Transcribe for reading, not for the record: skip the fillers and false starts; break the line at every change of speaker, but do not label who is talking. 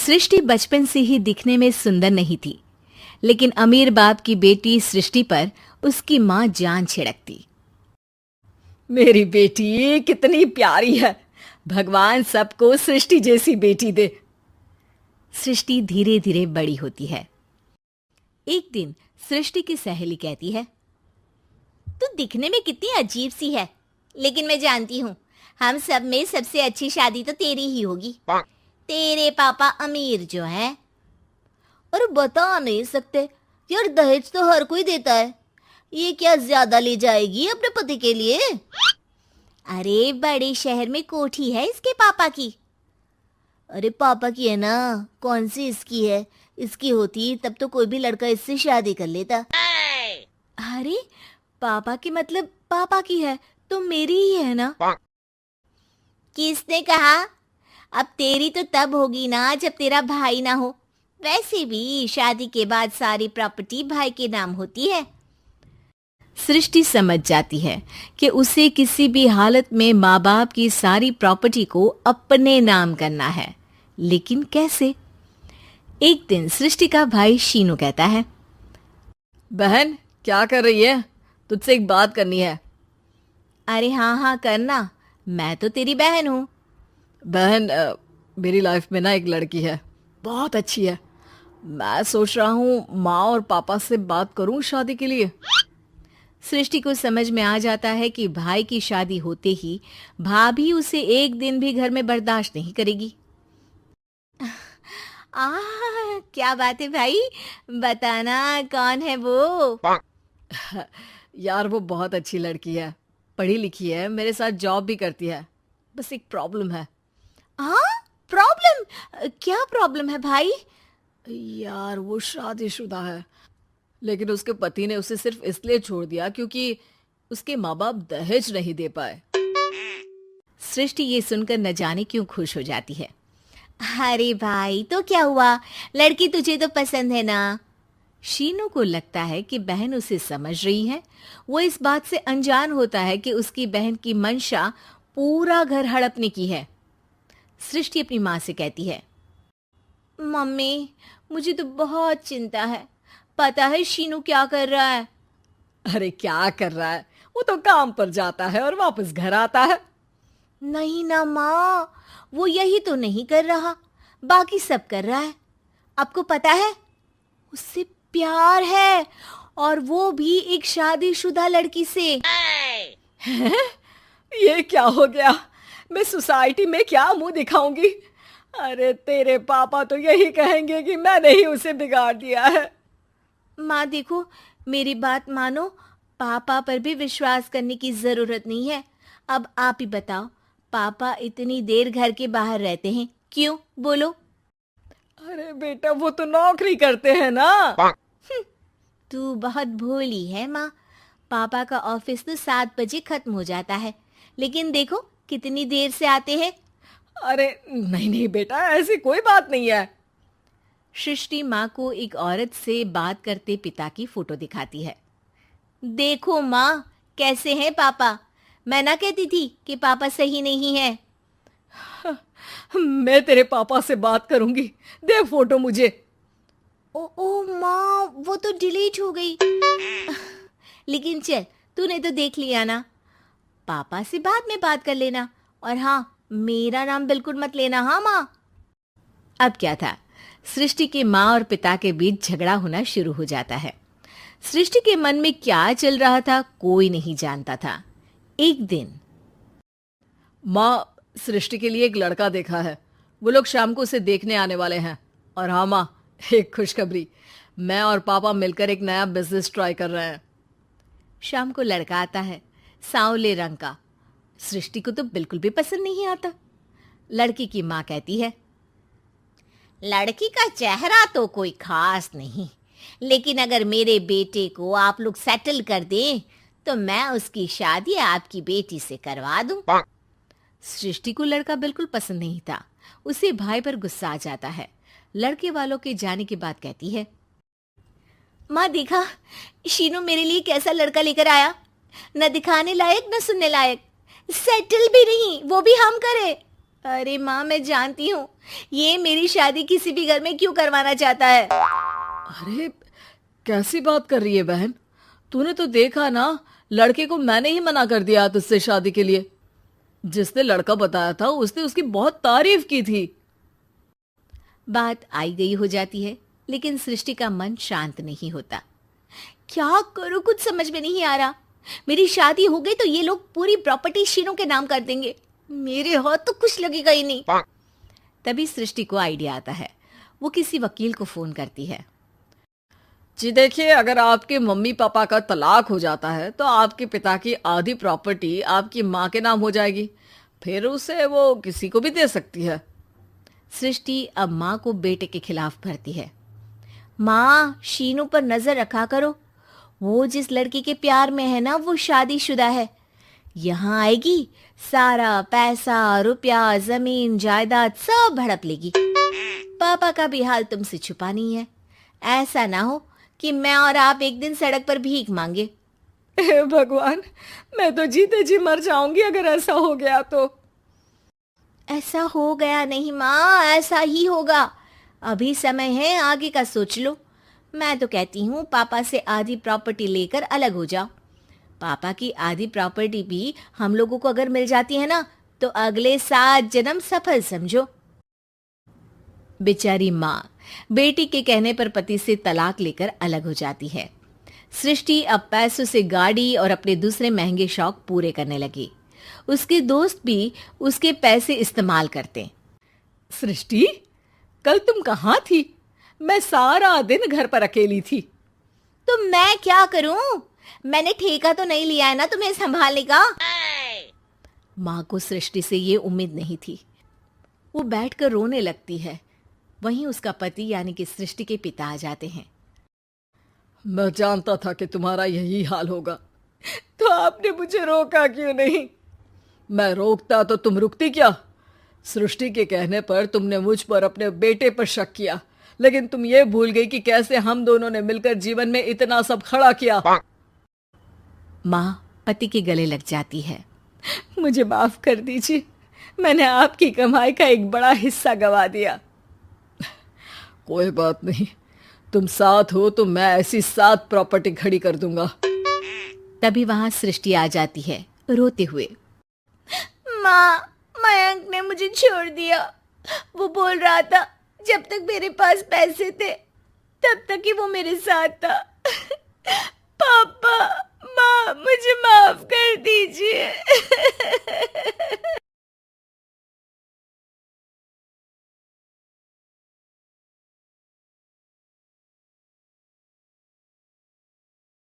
सृष्टि बचपन से ही दिखने में सुंदर नहीं थी, लेकिन अमीर बाप की बेटी सृष्टि पर उसकी माँ जान छिड़कती।
मेरी बेटी कितनी प्यारी है, भगवान सबको सृष्टि जैसी बेटी दे।
सृष्टि धीरे धीरे बड़ी होती है। एक दिन सृष्टि की सहेली कहती है,
तू दिखने में कितनी अजीब सी है, लेकिन मैं जानती हूँ हम सब में सबसे अच्छी शादी तो तेरी ही होगी। तेरे पापा अमीर जो है। और बता नहीं सकते यार, दहेज तो हर कोई देता है, ये क्या ज्यादा ले जाएगी अपने पति के लिए? अरे बड़े शहर में कोठी है इसके पापा की। अरे पापा की है ना, कौन सी इसकी है? इसकी होती तब तो कोई भी लड़का इससे शादी कर लेता।
अरे पापा की मतलब पापा की है तो मेरी ही है ना?
किसने कहा? अब तेरी तो तब होगी ना जब तेरा भाई ना हो। वैसे भी शादी के बाद सारी प्रॉपर्टी भाई के नाम होती है।
सृष्टि समझ जाती है कि उसे किसी भी हालत में माँ बाप की सारी प्रॉपर्टी को अपने नाम करना है, लेकिन कैसे? एक दिन सृष्टि का भाई शीनू कहता है,
बहन क्या कर रही है? तुझसे एक बात करनी है।
अरे हाँ हाँ करना, मैं तो तेरी बहन हूँ।
बहन मेरी लाइफ में ना एक लड़की है, बहुत अच्छी है। मैं सोच रहा हूँ माँ और पापा से बात करूँ शादी के लिए।
सृष्टि को समझ में आ जाता है कि भाई की शादी होते ही भाभी उसे एक दिन भी घर में बर्दाश्त नहीं करेगी। क्या बात है भाई, बताना कौन है वो?
यार वो बहुत अच्छी लड़की है, पढ़ी लिखी है, मेरे साथ जॉब भी करती है। बस एक प्रॉब्लम है।
हाँ प्रॉब्लम? क्या प्रॉब्लम है भाई?
यार वो शादीशुदा है, लेकिन उसके पति ने उसे सिर्फ इसलिए छोड़ दिया क्योंकि उसके माँ बाप दहेज नहीं दे पाए।
सृष्टि ये सुनकर न जाने क्यों खुश हो जाती है।
अरे भाई तो क्या हुआ, लड़की तुझे तो पसंद है ना?
शीनू को लगता है कि बहन उसे समझ रही है। वो इस बात से अनजान होता है कि उसकी बहन की मंशा पूरा घर हड़पने की है। सृष्टि अपनी माँ से कहती है,
मम्मी मुझे तो बहुत चिंता है। पता है शीनू क्या कर रहा है?
अरे क्या कर रहा है? वो तो काम पर जाता है और वापस घर आता है।
नहीं ना माँ, वो यही तो नहीं कर रहा, बाकी सब कर रहा है। आपको पता है उससे प्यार है, और वो भी एक शादीशुदा लड़की से।
ये क्या हो गया? मैं सोसाइटी में क्या मुंह दिखाऊंगी? अरे तेरे पापा तो यही कहेंगे कि मैंने ही उसे बिगाड़ दिया है।
माँ देखो, मेरी बात मानो, पापा पर भी विश्वास करने की जरूरत नहीं है। अब आप ही बताओ, पापा इतनी देर घर के बाहर रहते हैं क्यों? बोलो।
अरे बेटा वो तो नौकरी करते हैं ना।
तू बहुत भोली है माँ। पापा का ऑफिस तो 7 बजे खत्म हो जाता है, लेकिन देखो कितनी देर से आते हैं।
अरे नहीं नहीं बेटा, ऐसी कोई बात नहीं है।
सृष्टि माँ को एक औरत से बात करते पिता की फोटो दिखाती है।
देखो माँ कैसे हैं पापा, मैं ना कहती थी कि पापा सही नहीं है।
मैं तेरे पापा से बात करूंगी, दे फोटो मुझे।
ओ माँ, वो तो डिलीट हो गई। लेकिन चल, तूने तो देख लिया ना। पापा से बाद में बात कर लेना, और हाँ मेरा नाम बिल्कुल मत लेना। हाँ माँ।
अब क्या था, सृष्टि के माँ और पिता के बीच झगड़ा होना शुरू हो जाता है। सृष्टि के मन में क्या चल रहा था कोई नहीं जानता था। एक दिन,
माँ सृष्टि के लिए एक लड़का देखा है, वो लोग शाम को उसे देखने आने वाले हैं। और हाँ माँ, एक खुशखबरी, मैं और पापा मिलकर एक नया बिजनेस ट्राई कर रहे हैं।
शाम को लड़का आता है, सांवले रंग का। सृष्टि को तो बिल्कुल भी पसंद नहीं आता। लड़की की माँ कहती है,
लड़की का चेहरा तो कोई खास नहीं, लेकिन अगर मेरे बेटे को आप लोग सेटल कर दें तो मैं उसकी शादी आपकी बेटी से करवा दूं।
सृष्टि को लड़का बिल्कुल पसंद नहीं था। उसे भाई पर गुस्सा आ जाता है। लड़के वालों के जाने के बाद कहती है,
माँ देखा शीनू मेरे लिए कैसा लड़का लेकर आया, न दिखाने लायक न सुनने लायक, सेटल भी नहीं, वो भी हम करे। अरे माँ, मैं जानती हूँ ये मेरी शादी किसी भी घर में क्यों करवाना चाहता है।
अरे कैसी बात कर रही है बहन? तूने तो देखा ना, लड़के को मैंने ही मना कर दिया तुझसे शादी के लिए। जिसने लड़का बताया था उसने उसकी बहुत तारीफ की थी।
बात आई गई हो जाती है, लेकिन सृष्टि का मन शांत नहीं होता। क्या करूं, कुछ समझ में नहीं आ रहा। मेरी शादी हो गई तो ये लोग पूरी प्रॉपर्टी शीनू के नाम कर देंगे, मेरे हाथ तो कुछ लगेगा ही नहीं। तभी सृष्टि को आइडिया आता है। वो किसी वकील को फोन करती है।
जी देखिए, अगर आपके मम्मी पापा का तलाक हो जाता है तो आपके पिता की आधी प्रॉपर्टी आपकी माँ के नाम हो जाएगी, फिर उसे वो किसी को भी दे सकती है।
सृष्टि अब माँ को बेटे के खिलाफ भरती है। माँ, शीनू पर नजर रखा करो, वो जिस लड़की के प्यार में है ना वो शादीशुदा है। यहाँ आएगी, सारा पैसा, रुपया, जमीन, जायदाद सब हड़प लेगी। पापा का भी हाल तुमसे छुपा नहीं है। ऐसा ना हो कि मैं और आप एक दिन सड़क पर भीख मांगे।
हे भगवान, मैं तो जीते जी मर जाऊंगी अगर ऐसा हो गया तो।
ऐसा हो गया नहीं माँ, ऐसा ही होगा। अभी समय है, आगे का सोच लो। मैं तो कहती हूँ पापा से आधी प्रॉपर्टी लेकर अलग हो जाओ। पापा की आधी प्रॉपर्टी भी हम लोगों को अगर मिल जाती है ना तो अगले 7 जन्म सफल समझो। बेचारी माँ बेटी के कहने पर पति से तलाक लेकर अलग हो जाती है। सृष्टि अब पैसों से गाड़ी और अपने दूसरे महंगे शौक पूरे करने लगी। उसके दोस्त भी उसके पैसे इस्तेमाल करते।
सृष्टि, कल तुम कहाँ थी? मैं सारा दिन घर पर अकेली थी।
तो मैं क्या करूं? मैंने ठेका तो नहीं लिया है ना तुम्हें संभालने का।
माँ को सृष्टि से ये उम्मीद नहीं थी। वो बैठकर रोने लगती है। वहीं उसका पति यानी कि सृष्टि के पिता आ जाते हैं।
मैं जानता था कि तुम्हारा यही हाल होगा, तो आपने मुझे रोका क्यों नहीं? मैं रोकता तो तुम रुकती क्या? सृष्टि के कहने पर तुमने मुझ पर अपने बेटे पर शक किया, लेकिन तुम ये भूल गई कि कैसे हम दोनों ने मिलकर जीवन में इतना सब खड़ा किया।
माँ पति के गले लग जाती है।
मुझे माफ कर दीजिए, मैंने आपकी कमाई का एक बड़ा हिस्सा गवा दिया। कोई बात नहीं, तुम साथ हो तो मैं ऐसी 7 प्रॉपर्टी खड़ी कर दूंगा।
तभी वहां सृष्टि आ जाती है रोते हुए।
माँ, मयंक ने मुझे छोड़ दिया। वो बोल रहा था जब तक मेरे पास पैसे थे तब तक ही वो मेरे साथ था। पापा, माँ, मुझे माफ कर दीजिए।